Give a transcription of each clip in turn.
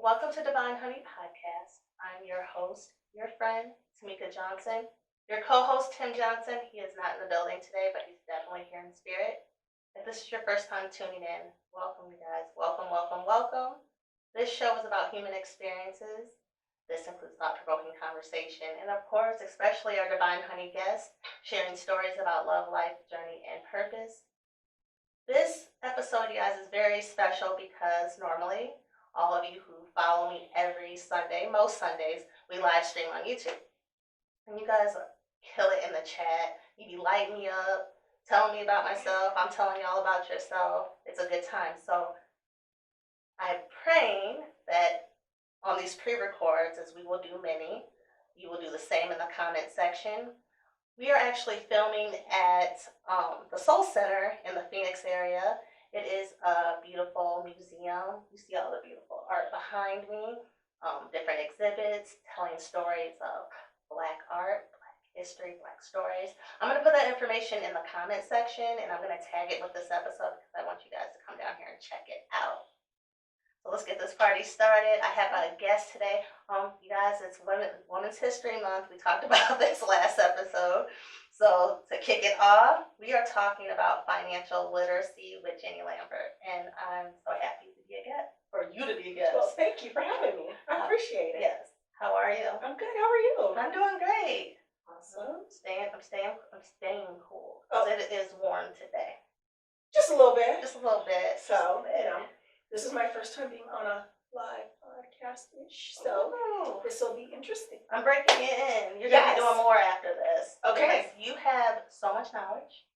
Welcome to Divine Honey Podcast. I'm your host, your friend, Tamika Johnson. Your co-host, Tim Johnson. He is not in the building today, but he's definitely here in spirit. If this is your first time tuning in, welcome, you guys. Welcome, welcome, welcome. This show is about human experiences. This includes thought-provoking conversation, and of course, especially our Divine Honey guests, sharing stories about love, life, journey, and purpose. This episode, you guys, is very special because normally all of you who follow me every Sunday, most Sundays, we live stream on YouTube. And you guys kill it in the chat. You be lighting me up, telling me about myself. I'm telling y'all about yourself. It's a good time. So I'm praying that on these pre-records, as we will do many, you will do the same in the comment section. We are actually filming at the Soul Center in the Phoenix area. It is a beautiful museum. You see all the beautiful art behind me, different exhibits telling stories of Black art, Black history, Black stories. I'm going to put that information in the comment section, and I'm going to tag it with this episode because I want you guys to come down here and check it out. So let's get this party started. I have a guest today. You guys, it's Women's History Month. We talked about this last episode. So to kick it off, we are talking about financial literacy with Jenny Lambert. And I'm so happy to be a guest, for you to be a guest. Well, thank you for having me. I appreciate it. Yes. How are you? I'm good. How are you? I'm doing great. Awesome. I'm staying cool. Oh. It is warm today. Just a little bit. Just a little bit. So, this is my first time being on a live podcast-ish, so this will be interesting. I'm breaking it in. You're going to be doing more after this. Okay. Because you have so much knowledge.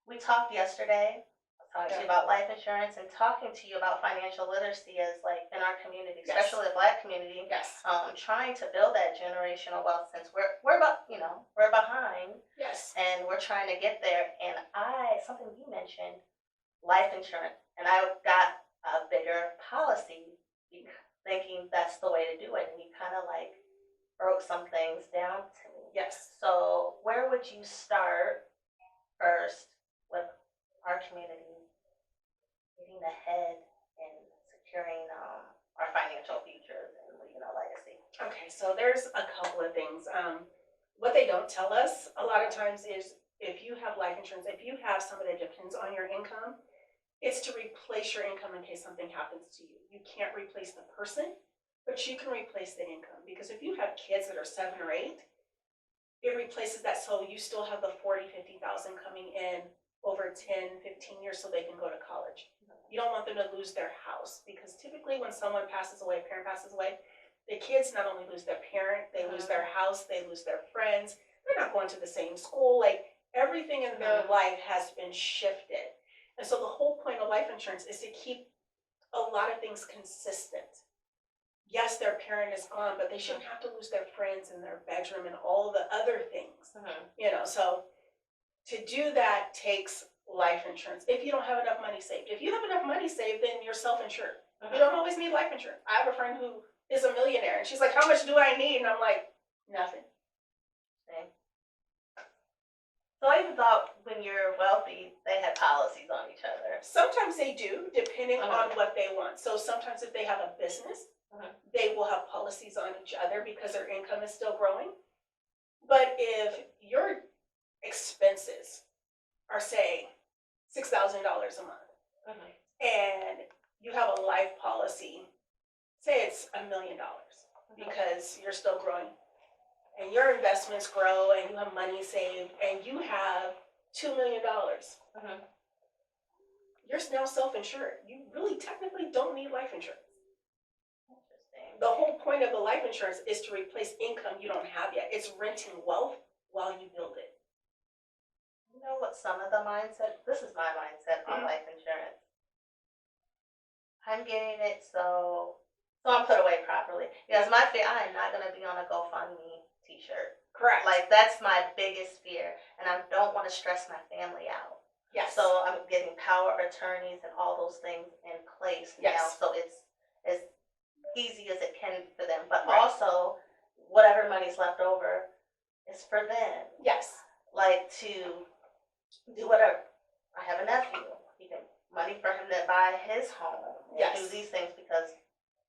We talked yesterday. I talked to you about life insurance and talking to you about financial literacy as like in our community, especially the Black community. Yes. Trying to build that generational wealth since we're behind. Yes. And we're trying to get there. And something you mentioned, life insurance, and I got a bigger policy, thinking that's the way to do it. And you kind of like broke some things down to me. Yes. So where would you start first with our community getting ahead and securing our financial futures and leaving a legacy? Okay, so there's a couple of things. What they don't tell us a lot of times is if you have life insurance, if you have somebody that depends on your income, it's to replace your income in case something happens to you. You can't replace the person, but you can replace the income. Because if you have kids that are 7 or 8, it replaces that, so you still have the 40, 50,000 coming in over 10, 15 years so they can go to college. You don't want them to lose their house, because typically when someone passes away, a parent passes away, the kids not only lose their parent, they lose their house, they lose their friends. They're not going to the same school. Like, everything in their life has been shifted. And so the whole point of life insurance is to keep a lot of things consistent. Yes, their parent is gone, but they shouldn't have to lose their friends in their bedroom and all the other things. So to do that takes life insurance. If you don't have enough money saved. If you have enough money saved, then you're self-insured. You don't always need life insurance. I have a friend who is a millionaire, and she's like, how much do I need? And I'm like, nothing. So I even thought when you're wealthy, they had policies on each other. Sometimes they do, depending on what they want. So sometimes if they have a business, they will have policies on each other because their income is still growing. But if your expenses are, say, $6,000 a month, and you have a life policy, say it's $1 million, because you're still growing, and your investments grow, and you have money saved, and you have $2 million, you're now self-insured. You really technically don't need life insurance. Interesting. The whole point of the life insurance is to replace income you don't have yet. It's renting wealth while you build it. You know what some of the mindset, this is my mindset on life insurance. I'm getting it so I'm put away properly. Because my fear, I am not going to be on a GoFundMe t-shirt. Correct. Like, that's my biggest fear. And I don't want to stress my family out. Yes. So I'm getting power of attorneys and all those things in place now. So it's as easy as it can for them. But also, whatever money's left over is for them. Yes. Like, to do whatever. I have a nephew. He can money for him to buy his home and do these things because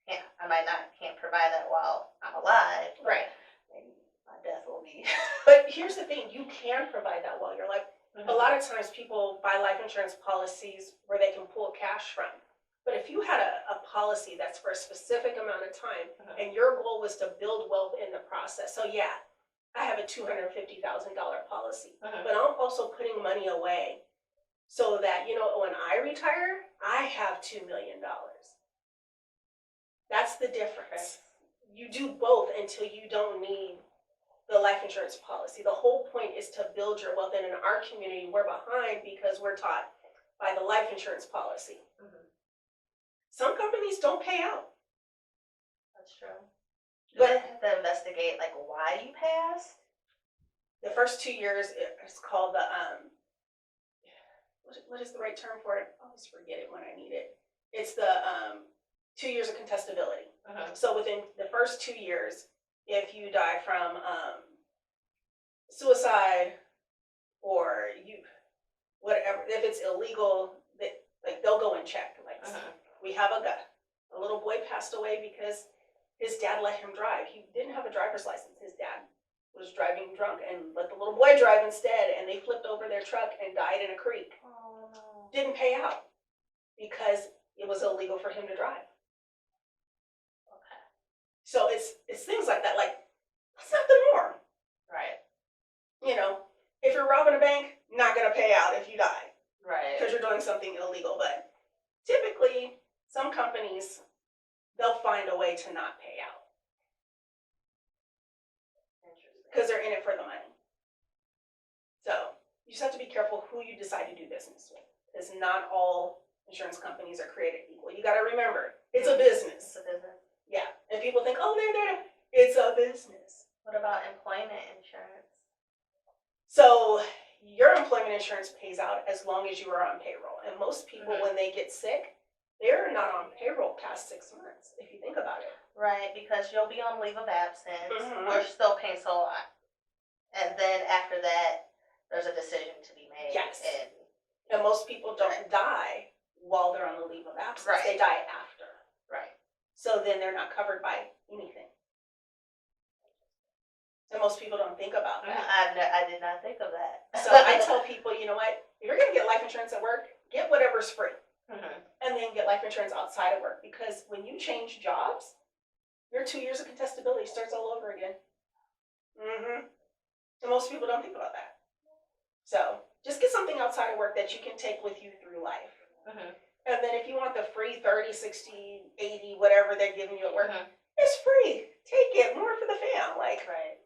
I might might not can't provide that while I'm alive. But Right. maybe my death will be. But here's the thing, you can provide that while you're alive. Mhm. A lot of times people buy life insurance policies where they can pull cash from. But if you had a policy that's for a specific amount of time Mhm. and your goal was to build wealth in the process, so yeah, I have a $250,000 policy, Mhm. but I'm also putting money away so that, when I retire, I have $2 million. That's the difference. You do both until you don't need the life insurance policy. The whole point is to build your wealth. And in our community, we're behind because we're taught by the life insurance policy. Mhm. Some companies don't pay out. That's true. Do But they have to investigate like why you passed? the first 2 years, it's called the, what is the right term for it? I always forget it when I need it. It's the 2 years of contestability. Mhm. So within the first 2 years, if you die from suicide or whatever, if it's illegal, they'll go and check. Like, Mhm. we have a little boy passed away because his dad let him drive. He didn't have a driver's license. His dad was driving drunk and let the little boy drive instead, and they flipped over their truck and died in a creek. Oh no. Didn't pay out because it was illegal for him to drive. Okay. So it's things like that. Like, that's not the norm. Right. If you're robbing a bank, not gonna pay out if you die Right. because you're doing something illegal. But typically, some companies, they'll find a way to not pay out Interesting. because they're in it for the money. So you just have to be careful who you decide to do business with, because not all insurance companies are created equal. You got to remember, it's a business. It's a business. Yeah, and people think, oh, they're there. It's a business. What about employment insurance? So your employment insurance pays out as long as you are on payroll. And most people, Mhm. when they get sick, they're not on payroll past 6 months, if you think about it. Right, because you'll be on leave of absence Mhm. or still paying so lot. And then after that, there's a decision to be made. Yes. And And most people don't die while they're on the leave of absence. Right. They die after. right. So then they're not covered by anything. And most people don't think about that. I did not think of that. So I tell people, you know what? If you're going to get life insurance at work, get whatever's free. Mhm. And then get life insurance outside of work. Because when you change jobs, your 2 years of contestability starts all over again. And most people don't think about that. So just get something outside of work that you can take with you through life. Mhm. And then if you want the free 30, 60, 80, whatever they're giving you at work, Mhm. it's free. Take it. More for the fam. Like, Right.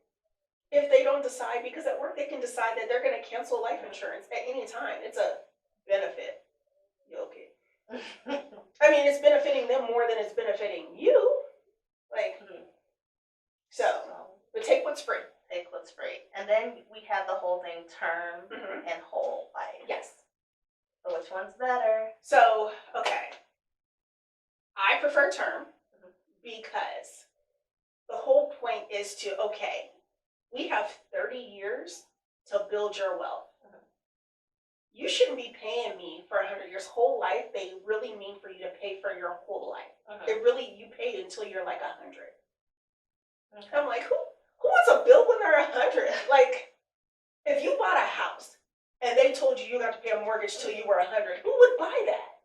if they don't decide, because at work they can decide that they're going to cancel life insurance at any time. It's a benefit. You okay? I mean, it's benefiting them more than it's benefiting you. Like, so, but take what's free. Take what's free. And then we have the whole thing term Mhm. and whole life. Yes. So which one's better? So, okay. I prefer term because the whole point is to, okay, we have 30 years to build your wealth. You shouldn't be paying me for 100 years. Whole life, they really mean for you to pay for your whole life. It really, you paid until you're like 100. Okay. I'm like, who wants a bill when they're 100? Like, if you bought a house and they told you got to pay a mortgage till you were 100, who would buy that?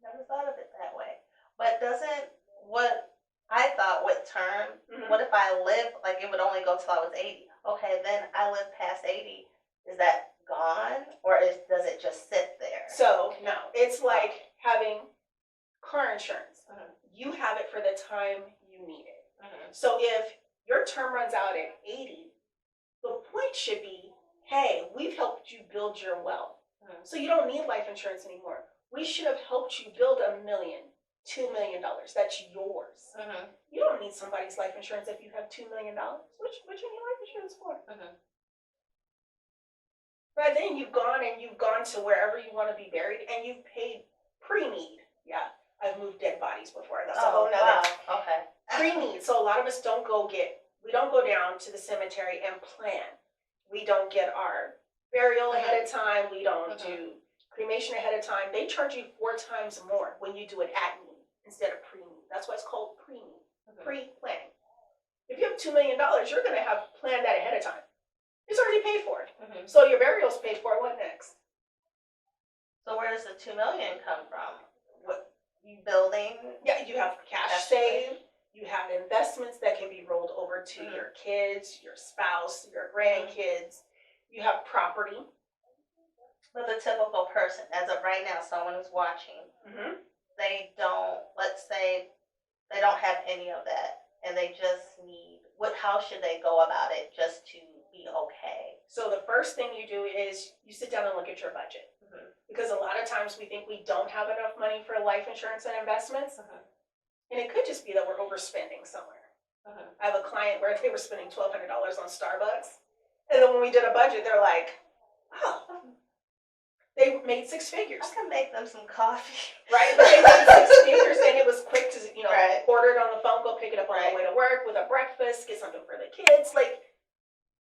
Never thought of it that way. But doesn't what I thought with term, Mhm. what if I live, like it would only go till I was 80? Okay, then I live past 80. Is that gone? Or does it just sit there? So, no, it's like having car insurance. Mhm. You have it for the time you need it. Mhm. So if your term runs out at 80, the point should be, hey, we've helped you build your wealth. Mhm. So you don't need life insurance anymore. We should have helped you build $1 million, $2 million. That's yours. Mhm. You don't need somebody's life insurance if you have $2 million. What you need life insurance for? Mhm. But then you've gone to wherever you want to be buried, and you've paid pre-need. Yeah, I've moved dead bodies before. That's a whole nother. Wow. Okay. Pre-need. So a lot of us we don't go down to the cemetery and plan. We don't get our burial ahead of time. We don't do cremation ahead of time. They charge you 4 times more when you do it at need instead of pre-need. That's why it's called have $2 million, you're going to have planned that ahead of time. It's already paid for. Mhm. So your burial's paid for. What next? So where does the $2 million come from? What you building? Yeah, you have cash Cash saved. You have investments that can be rolled over to Mhm. your kids, your spouse, your grandkids. You have property. But the typical person, as of right now, someone who's watching, Mm-hmm. they don't. Let's say they don't have any of that, and they just need. How should they go about it just to be okay? So the first thing you do is you sit down and look at your budget. Mhm. Because a lot of times we think we don't have enough money for life insurance and investments. Mhm. And it could just be that we're overspending somewhere. Mhm. I have a client where they were spending $1,200 on Starbucks. And then when we did a budget, they're like, oh, they made six figures. I can make them some coffee. Right? But they made six figures and it was quick to, Right. order it on the phone, go pick it up on the way to work with a breakfast, get something for the kids. Like,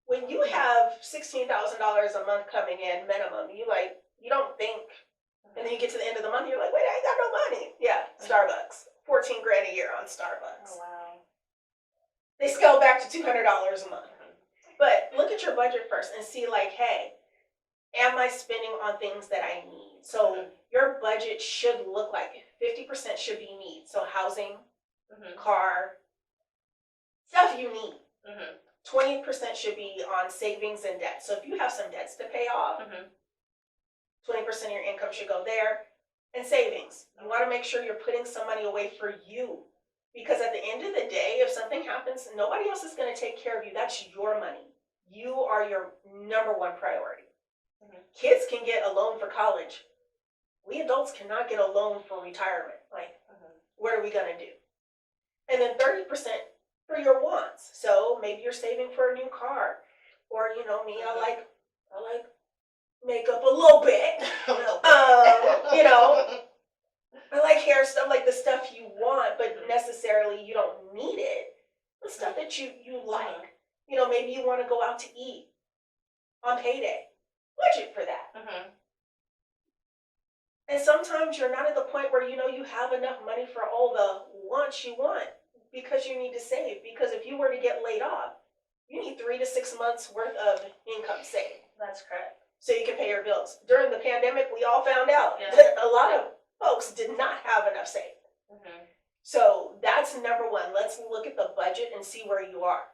when you have $16,000 a month coming in minimum, you don't think, and then you get to the end of the month, you're like, wait, I ain't got no money. Yeah, Starbucks. 14 grand a year on Starbucks. Oh wow. They scale back to $200 a month. But look at your budget first and see hey, am I spending on things that I need? So your budget should look like 50% should be needs. So housing, car, stuff you need. 20% should be on savings and debt. So if you have some debts to pay off, 20% of your income should go there. And savings. You want to make sure you're putting some money away for you. Because at the end of the day, if something happens, nobody else is going to take care of you. That's your money. You are your number one priority. Kids can get a loan for college. We adults cannot get a loan for retirement. What are we going to do? And then 30% for your wants. So maybe you're saving for a new car. Or, me, I like makeup a little bit. I like hair stuff, like the stuff you want, but necessarily you don't need it. The stuff that you like. Maybe you want to go out to eat on payday. Budget for that. And sometimes you're not at the point where you have enough money for all the wants you want because you need to save. Because if you were to get laid off, you need 3 to 6 months worth of income saved. That's correct. So you can pay your bills. During the pandemic, we all found out Yeah. that a lot of folks did not have enough saved. So that's number one. Let's look at the budget and see where you are.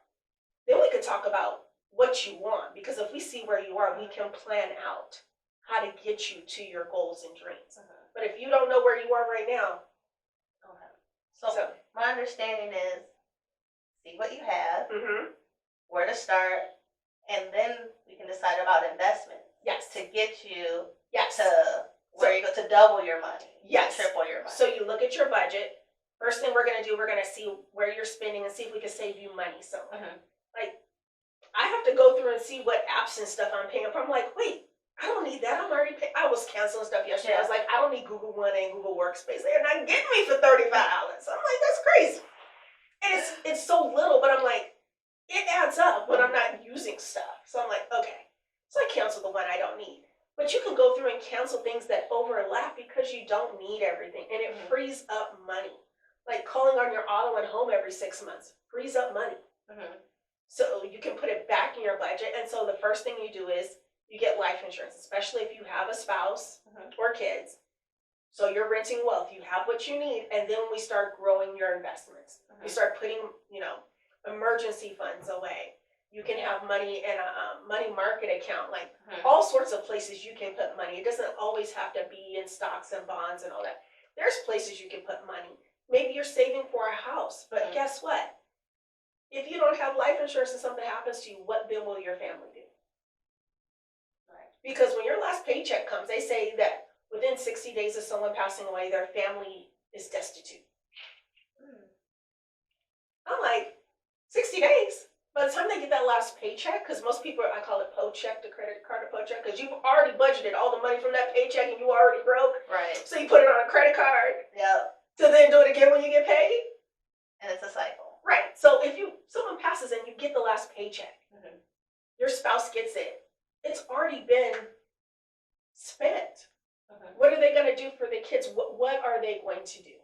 Then we could talk about what you want, because if we see where you are, we can plan out how to get you to your goals and dreams. But if you don't know where you are right now, So my understanding is see what you have, where to start, and then we can decide about investments. Yes. To get you Yes. to where you go to double your money. Yes. Triple your money. So you look at your budget. First thing we're going to do, we're going to see where you're spending and see if we can save you money somewhere. I have to go through and see what apps and stuff I'm paying for. I'm like, wait, I don't need that. I'm already paying. I was canceling stuff yesterday. Yeah. I was like, I don't need Google One and Google Workspace. They're not getting me for $35. I'm like, that's crazy. And it's so little, but I'm like, it adds up when I'm not using stuff. So I'm like, okay. So I cancel the one I don't need. But you can go through and cancel things that overlap because you don't need everything. And it frees up money. Like calling on your auto and home every 6 months frees up money. So you can put it back in your budget. And so the first thing you do is you get life insurance, especially if you have a spouse or kids. So you're renting wealth. You have what you need. And then we start growing your investments. You start putting, emergency funds away. You can have money in a money market account, all sorts of places you can put money. It doesn't always have to be in stocks and bonds and all that. There's places you can put money. Maybe you're saving for a house, but guess what? If you don't have life insurance and something happens to you, what then will your family do? Because when your last paycheck comes, they say that within 60 days of someone passing away, their family is destitute. I'm like, 60 days? By the time they get that last paycheck, because most people, I call it po-check, the credit card po-check, because you've already budgeted all the money from that paycheck and you already broke. Right. So you put it on a credit card. Yep. To then do it again when you get paid. And it's a cycle. Right. So if someone passes and you get the last paycheck, your spouse gets it, it's already been spent. What are they going to do for the kids? What are they going to do?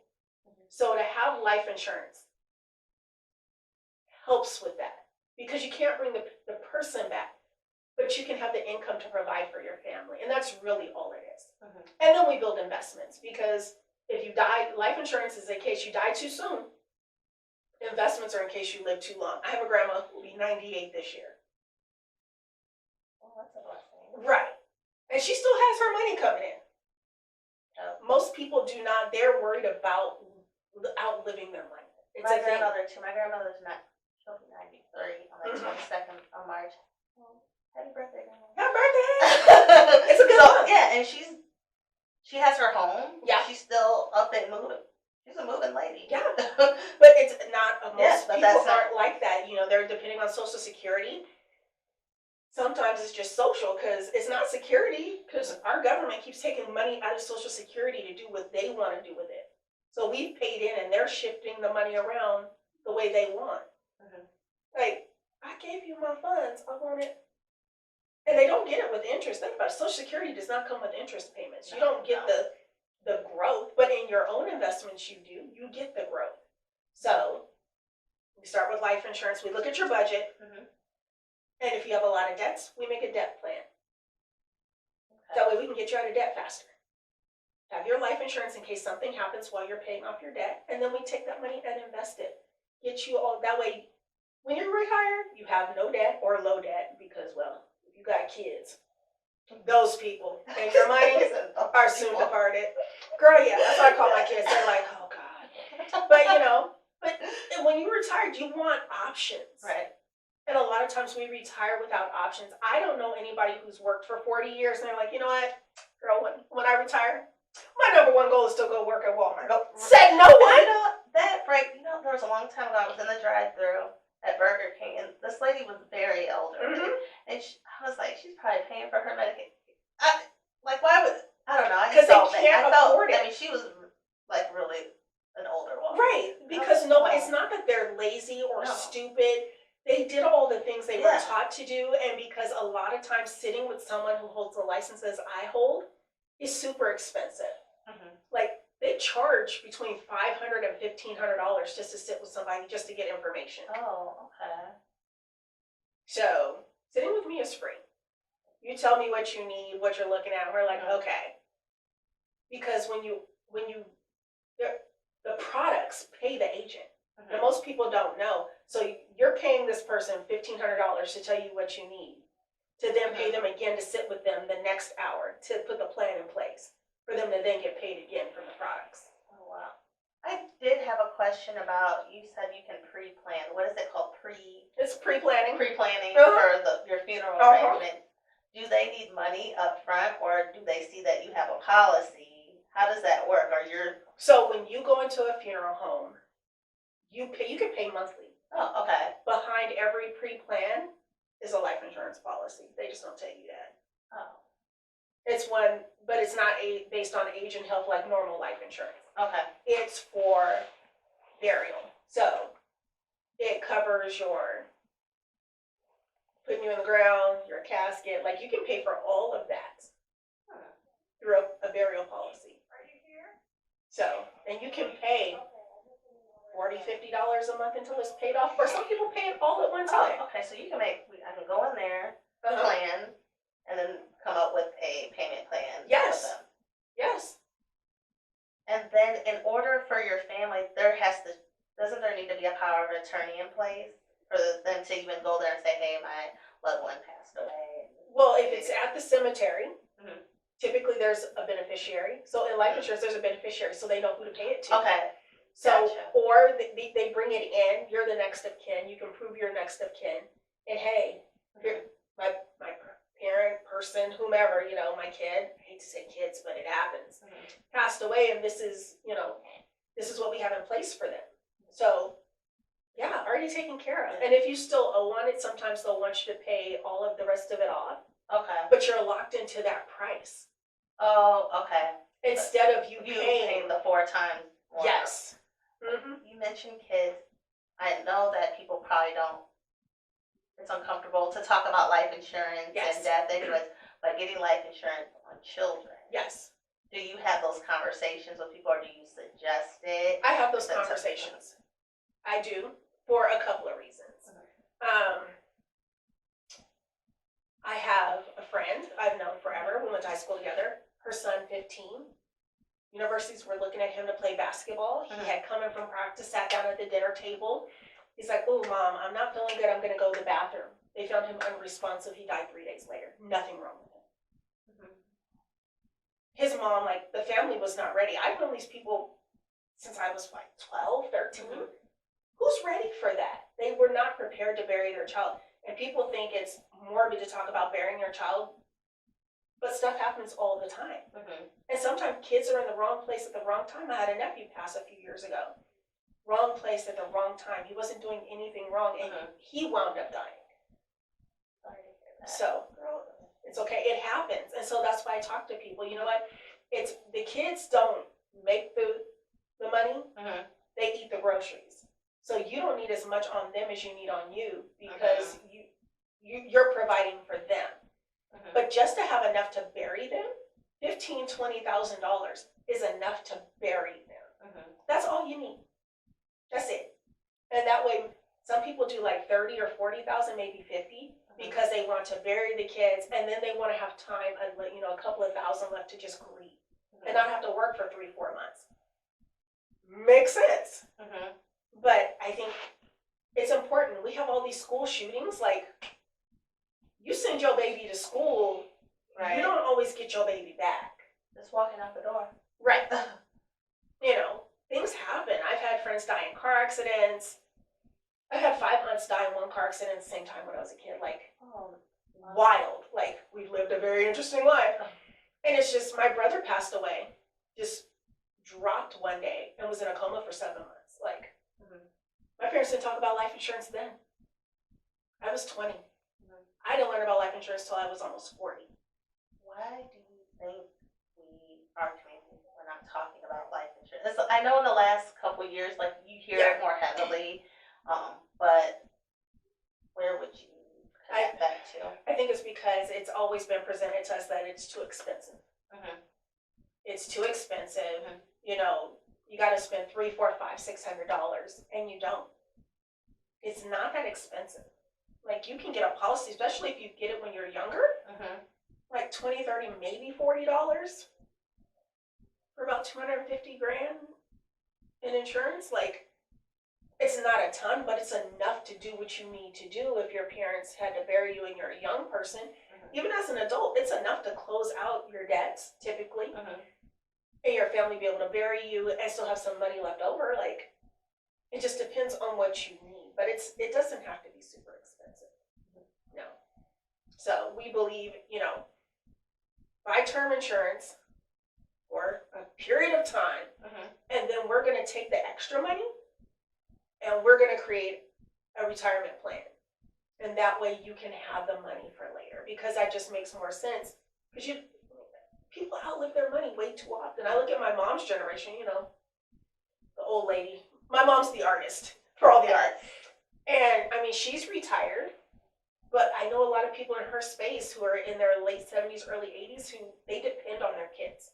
So to have life insurance helps with that because you can't bring the person back, but you can have the income to provide for your family. And that's really all it is. Mhm. And then we build investments because if you die, life insurance is in case you die too soon. Investments are in case you live too long. I have a grandma who will be 98 this year. Oh, that's a blessing. Right. And she still has her money coming in. Yep. Most people do not, they're worried about outliving their money. It's My a thing. grandmother too. My grandmother's not. She'll be 93 on the 22nd of March. Oh, happy birthday, grandma! Happy birthday! It's a good one. Yeah, and she has her home. Yeah. She's still up and moving. She's a moving lady. Yeah. But it's not, Yes, most but people that's not- aren't like that. You know, they're depending on Social Security. Sometimes it's just social because it's not security because our government keeps taking money out of Social Security to do what they want to do with it. So we've paid in and they're shifting the money around the way they want. Mhm. Like, I gave you my funds, I want it. And they don't get it with interest. Think about it. Social Security does not come with interest payments. You don't get the growth, but in your own investments you do. You get the growth. So we start with life insurance. We look at your budget. Mhm. And if you have a lot of debts, we make a debt plan. That way we can get you out of debt faster. Have your life insurance in case something happens while you're paying off your debt, and then we take that money and invest it. Get you all, that way, when you retire, you have no debt or low debt because, well, if you got kids, those people and your money are soon departed. Girl, yeah, that's what I call my kids. They're like, oh God. But you know, but when you retired, you want options. Right. And a lot of times we retire without options. I don't know anybody who's worked for 40 years and they're like, you know what, girl, when I retire, my number one goal is to go work at Walmart. Said no one. You know, that break, there was a long time ago, I was in the drive-thru at Burger King, and this lady was very elderly. Mhm. And I was like, she's probably paying for her medication. Why would, I don't know. I 'Cause they felt bad. can't afford it. I mean, she was, like, really an older woman. Right, because it's not that they're lazy or No. stupid. They did all the things they were Yeah. taught to do, and because a lot of times sitting with someone who holds the licenses I hold is super expensive. Mhm. Like, they charge between $500 and $1,500 just to sit with somebody just to get information. Oh, okay. So sitting with me is free. You tell me what you need, what you're looking at, and we're like, Mhm. okay. Because when you the products pay the agent. Mhm. And most people don't know. So you're paying this person $1,500 to tell you what you need, to then pay them again to sit with them the next hour to put the plan in place for them to then get paid again from the products. Oh, wow. I did have a question about, you said you can pre-plan. What is it called? It's pre-planning. Pre-planning Uh-huh. for your funeral Uh-huh. arrangement. Do they need money up front, or do they see that you have a policy? How does that work? Or So when you go into a funeral home, you can pay monthly. oh, okay. Behind every pre-plan is a life insurance policy. They just don't tell you that. Oh, It's one, but it's not based on age and health like normal life insurance. okay. It's for burial. So it covers your putting you in the ground, your casket. Like, you can pay for all of that through a burial policy. So, and you can pay $40, $50 a month until it's paid off. Or some people pay it all at one time. Oh, okay. So you can I can go in there, Uh-huh. plan, and then come up with a payment plan. Yes. For them. Yes. And then in order for your family, doesn't there need to be a power of attorney in place for them to even go there and say, hey, my loved one passed away? Well, if it's at the cemetery, Mhm. typically there's a beneficiary. So in life insurance, there's a beneficiary, so they know who to pay it to. Okay. So, Gotcha. or they bring it in, you're the next of kin, you can prove you're next of kin. And hey, my parent, person, whomever, my kid, I hate to say kids, but it happens, passed away, and this is what we have in place for them. So, yeah, already taken care of. And if you still owe on it, sometimes they'll want you to pay all of the rest of it off, Okay. but you're locked into that price. Oh, okay. Instead of you paying paying. the 4 times more. Yes. Mm-hmm. You mentioned kids. I know that people probably don't. It's uncomfortable to talk about life insurance Yes. and death anyways, but getting life insurance on children. Yes. Do you have those conversations with people, or do you suggest it? I have those That's conversations. I do, for a couple of reasons. I have a friend I've known forever. We went to high school together. Her son, 15. Universities were looking at him to play basketball. He had come in from practice, sat down at the dinner table. He's like, "Oh, Mom, I'm not feeling good. I'm going to go to the bathroom." They found him unresponsive. He died 3 days later. Nothing wrong with him. His mom, like, the family was not ready. I've known these people since I was, like, 12, 13. Who's ready for that? They were not prepared to bury their child. And people think it's morbid to talk about burying your child, but stuff happens all the time. And sometimes kids are in the wrong place at the wrong time. I had a nephew pass a few years ago. Wrong place at the wrong time. He wasn't doing anything wrong, and he wound up dying. Sorry to hear that. So, it's okay. It happens. And so that's why I talk to people. You know what? It's the kids don't make the money. They eat the groceries. So you don't need as much on them as you need on you, because you're providing for them. But just to have enough to bury them, $15,000, $20,000 is enough to bury them. That's all you need. That's it. And that way, some people do like 30 or 40,000, maybe 50, because they want to bury the kids, and then they want to have time, a couple of thousand left to just grieve and not have to work for 3-4 months. Makes sense. But I think it's important. We have all these school shootings. Like, you send your baby to school, you don't always get your baby back. Just walking out the door. Right. Things happen. I've had friends die in car accidents. I've had 5 aunts die in one car accident at the same time when I was a kid. Like, wild. Like, we lived a very interesting life. And it's just, my brother passed away. Just dropped one day and was in a coma for 7 months. Like, my parents didn't talk about life insurance then. I was 20. I didn't learn about life insurance till I was almost 40. Why do you think our community, we're not talking about life insurance? I know in the last couple of years, like, you hear it more heavily, but where would you connect that to? I think it's because it's always been presented to us that it's too expensive. It's too expensive. You got to spend $300, $400, $500, $600, and you don't. It's not that expensive. Like, you can get a policy, especially if you get it when you're younger, like $20, $30, maybe $40 for about $250,000 in insurance. Like, it's not a ton, but it's enough to do what you need to do. If your parents had to bury you and you're a young person, even as an adult, it's enough to close out your debts, typically, and your family be able to bury you and still have some money left over. Like, it just depends on what you need, but it doesn't have to be super expensive. No. So we believe, buy term insurance for a period of time, and then we're going to take the extra money and we're going to create a retirement plan. And that way you can have the money for later, because that just makes more sense. Because people outlive their money way too often. I look at my mom's generation, the old lady. My mom's the artist for all the art. And I mean, she's retired, but I know a lot of people in her space who are in their late 70s, early 80s, who they depend on their kids.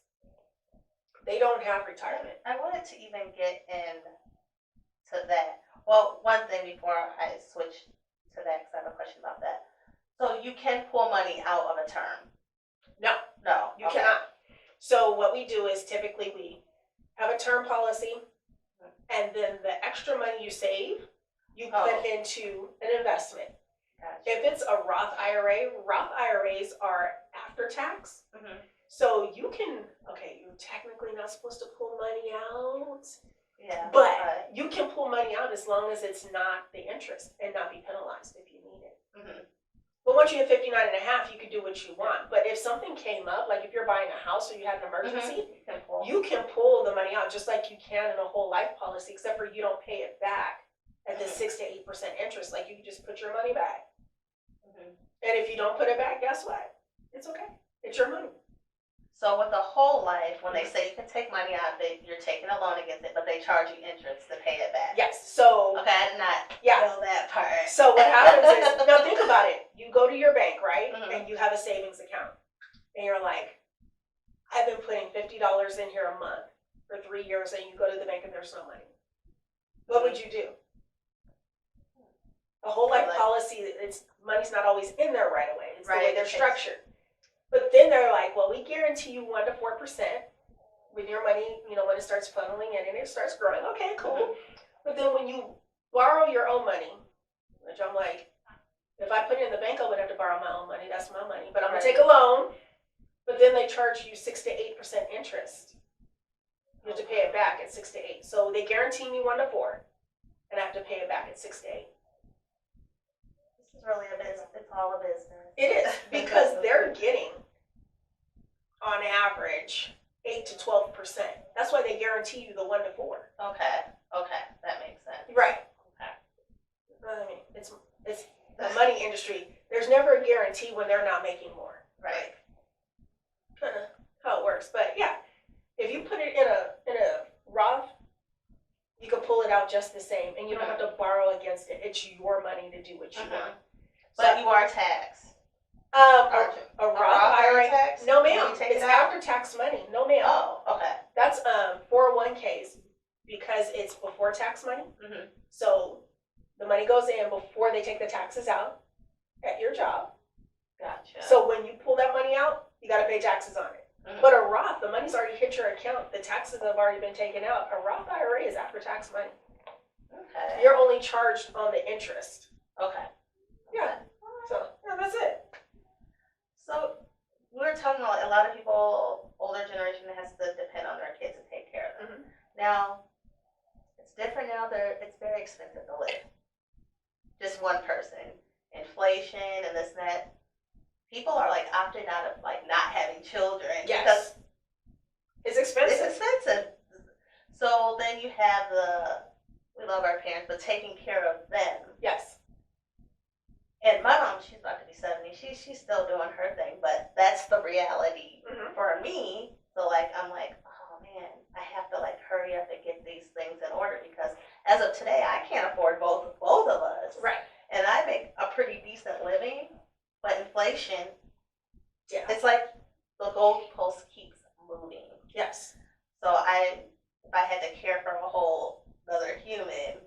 They don't have retirement. I wanted to even get into that. Well, one thing before I switch to that, because I have a question about that. So you can pull money out of a term? No, you cannot. So what we do is typically we have a term policy, and then the extra money you save, you put into an investment. Gotcha. If it's a Roth IRA, Roth IRAs are after tax. So you're technically not supposed to pull money out. Yeah. But you can pull money out as long as it's not the interest and not be penalized if you need it. But once you hit 59 and a half, you can do what you want. But if something came up, like if you're buying a house or you had an emergency, you can pull the money out just like you can in a whole life policy, except for you don't pay it back at the 6 to 8% interest. Like, you can just put your money back. And if you don't put it back, guess what? It's okay. It's your money. So with a whole life, when they say you can take money out, you're taking a loan against it, but they charge you interest to pay it back. Yes. So okay, I did not know that part. So what happens is, now think about it. You go to your bank, right? And you have a savings account. And you're like, I've been putting $50 in here a month for 3 years, and you go to the bank and there's no money. What would you do? A whole life Like- policy, money's not always in there right away. It's the way Right, they're okay. structured. But then they're like, well, we guarantee you 1 to 4% with your money, when it starts funneling in and it starts growing. Okay, cool. But then when you borrow your own money, which I'm like, if I put it in the bank, I would have to borrow my own money. That's my money. But I'm going to take a loan. But then they charge you 6 to 8% interest. You have to pay it back at 6 to 8. So they guarantee me 1 to 4, and I have to pay it back at 6 to 8. This is really a business. It's all a business. It is, because they're getting, on average, 8 to 12%. That's why they guarantee you the 1 to 4. Okay, that makes sense. Right. Okay. I mean, it's the money industry. There's never a guarantee when they're not making more. Right. Kind of how it works. But yeah, if you put it in a Roth, you can pull it out just the same, and you don't have to borrow against it. It's your money to do what you want. But you are taxed. A Roth IRA, tax? no When ma'am. you take It's it out? after tax money. No ma'am. Oh, okay. That's 401ks because it's before tax money. Mhm. So the money goes in before they take the taxes out at your job. Gotcha. So when you pull that money out, you got to pay taxes on it. Mhm. But a Roth, the money's already hit your account. The taxes have already been taken out. A Roth IRA is after tax money. Okay. You're only charged on the interest. Okay. Yeah. So yeah, that's it. So we were talking about a lot of people, older generation has to depend on their kids to take care of them. Now, it's different now. It's very expensive to live. Just one person. Inflation and this and that. People are like opting out of like not having children. Yes. Because It's expensive. it's expensive. So then you have we love our parents, but taking care of them. Yes. And my mom, she's about to be 70. She's still doing her thing, but that's the reality for me. So like I'm like, oh man, I have to like hurry up and get these things in order because as of today, I can't afford both of us. Right. And I make a pretty decent living, but inflation, Yeah. it's like the goalpost keeps moving. Yes. So if I had to care for a whole other human.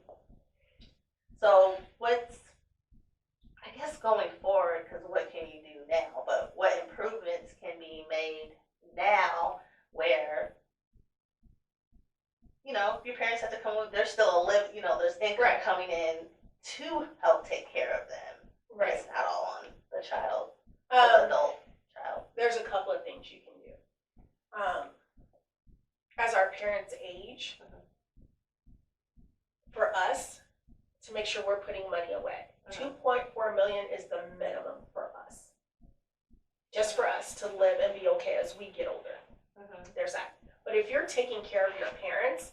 So I guess going forward, because what can you do now? But what improvements can be made now where, if your parents have to come with, there's still there's income coming in to help take care of them. Right. It's not all on the child, the adult child. There's a couple of things you can do. As our parents age, for us to make sure we're putting money away. 2.4 million is the minimum for us. Just for us to live and be okay as we get older. There's that. But if you're taking care of your parents,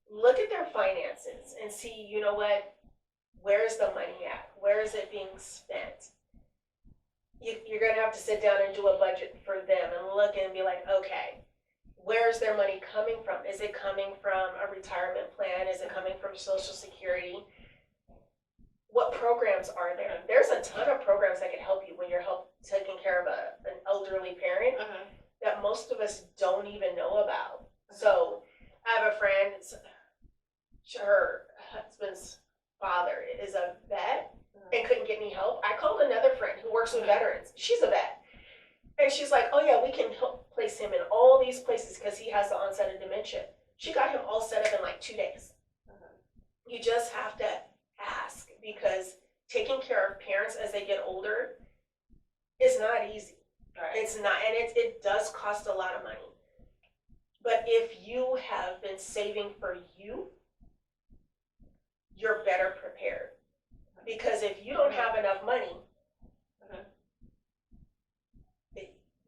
look at their finances and see, you know what, where is the money at? Where is it being spent? You're going to have to sit down and do a budget for them and look and be like, okay, where's their money coming from? Is it coming from a retirement plan? Is it coming from Social Security? What programs are there? There's a ton of programs that can help you when you're taking care of an elderly parent that most of us don't even know about. So I have a friend, her husband's father is a vet and couldn't get any help. I called another friend who works with veterans. She's a vet. And she's like, oh yeah, we can help place him in all these places because he has the onset of dementia. She got him all set up in like 2 days. You just have to ask because taking care of parents as they get older is not easy. Right. It's not, and it does cost a lot of money. But if you have been saving for you, you're better prepared. Because if you don't have enough money,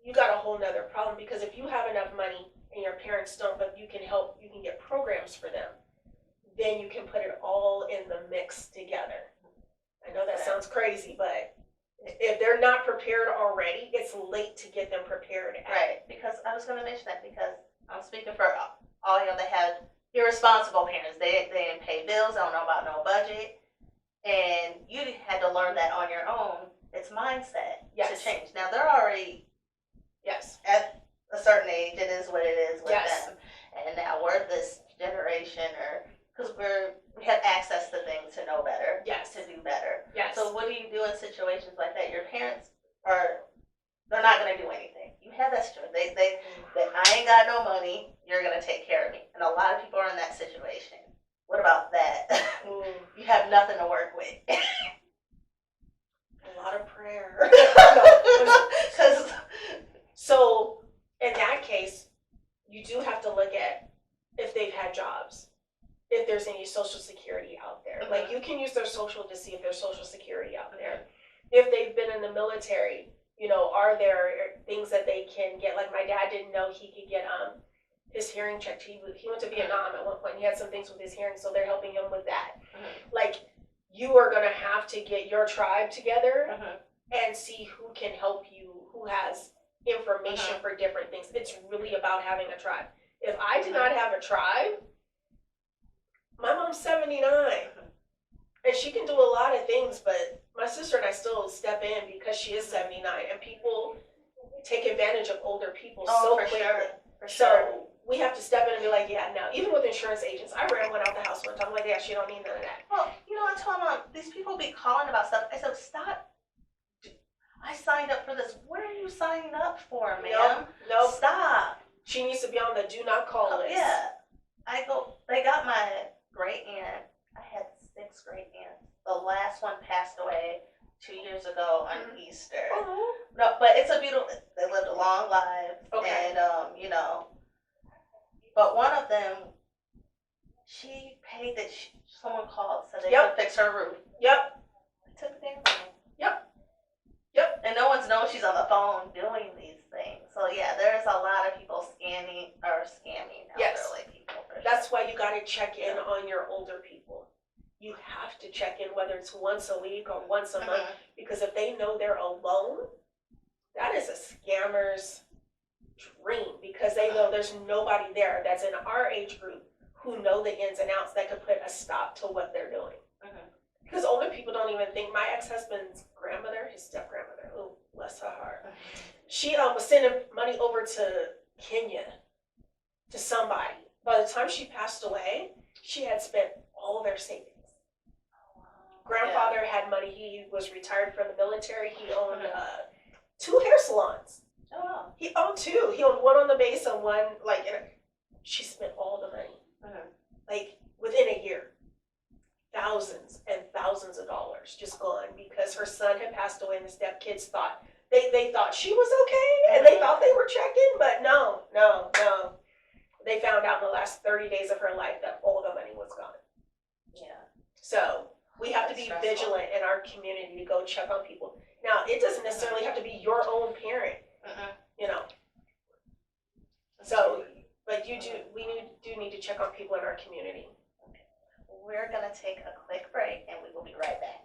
you got a whole nother problem. Because if you have enough money and your parents don't, but you can get programs for them, then you can put it all in the mix together. I know that sounds crazy, but if they're not prepared already, it's late to get them prepared. Right, because I was going to mention that because I'm speaking for all y'all that have irresponsible parents. They didn't pay bills, they don't know about no budget, and you had to learn that on your own. It's mindset to change. Now, they're already at a certain age. It is what it is with them. And now we're this generation, because we have access to things to know better, to do better. social security out there. Mhm. Like, you can use their social to see if there's social security out there. If they've been in the military, you know, are there things that they can get? Like, my dad didn't know he could get his hearing checked. He went to Vietnam at one point. He had some things with his hearing, so they're helping him with that. Like, you are gonna have to get your tribe together and see who can help you, who has information for different things. It's really about having a tribe. If I did not have a tribe, my mom's 79, and she can do a lot of things, but my sister and I still step in because she is 79, and people take advantage of older people so quickly. For sure. So we have to step in and be like, yeah, no. Even with insurance agents, I ran one out the house one time. I'm like, yeah, she don't need none of that. Well, you know, I told Mom, these people be calling about stuff. I said, stop. I signed up for this. What are you signing up for, ma'am? No. Stop. She needs to be on the do not call list. Yeah. They got my great aunt. I had 6 great aunts. The last one passed away 2 years ago on Easter. Oh. No, but it's a beautiful, they lived a long life. Okay. And, you know, but one of them, she paid that someone called so they could fix her roof. Yep. I took the damn money. Yep. And no one's known she's on the phone doing these things. So yeah, there's a lot of people scamming elderly people. For sure. That's why you got to check in on your older people. You have to check in, whether it's once a week or once a month, because if they know they're alone, that is a scammer's dream, because they know there's nobody there that's in our age group who know the ins and outs that could put a stop to what they're doing. Because older people don't even think. My ex-husband's grandmother, his step-grandmother, oh, bless her heart, she was sending money over to Kenya to somebody. By the time she passed away, she had spent all their savings. Grandfather had money. He was retired from the military. He owned 2 hair salons. Oh, wow. He owned 2. He owned one on the base and one, like, she spent all the money. Like, within a year. Thousands and thousands of dollars just gone because her son had passed away and the stepkids thought, they thought she was okay and they thought they were checking, but no. They found out in the last 30 days of her life that all the money was gone. Yeah. So we have to be vigilant in our community to go check on people. Now, it doesn't necessarily have to be your own parent, you know. So, but we do need to check on people in our community. We're going to take a quick break and we will be right back.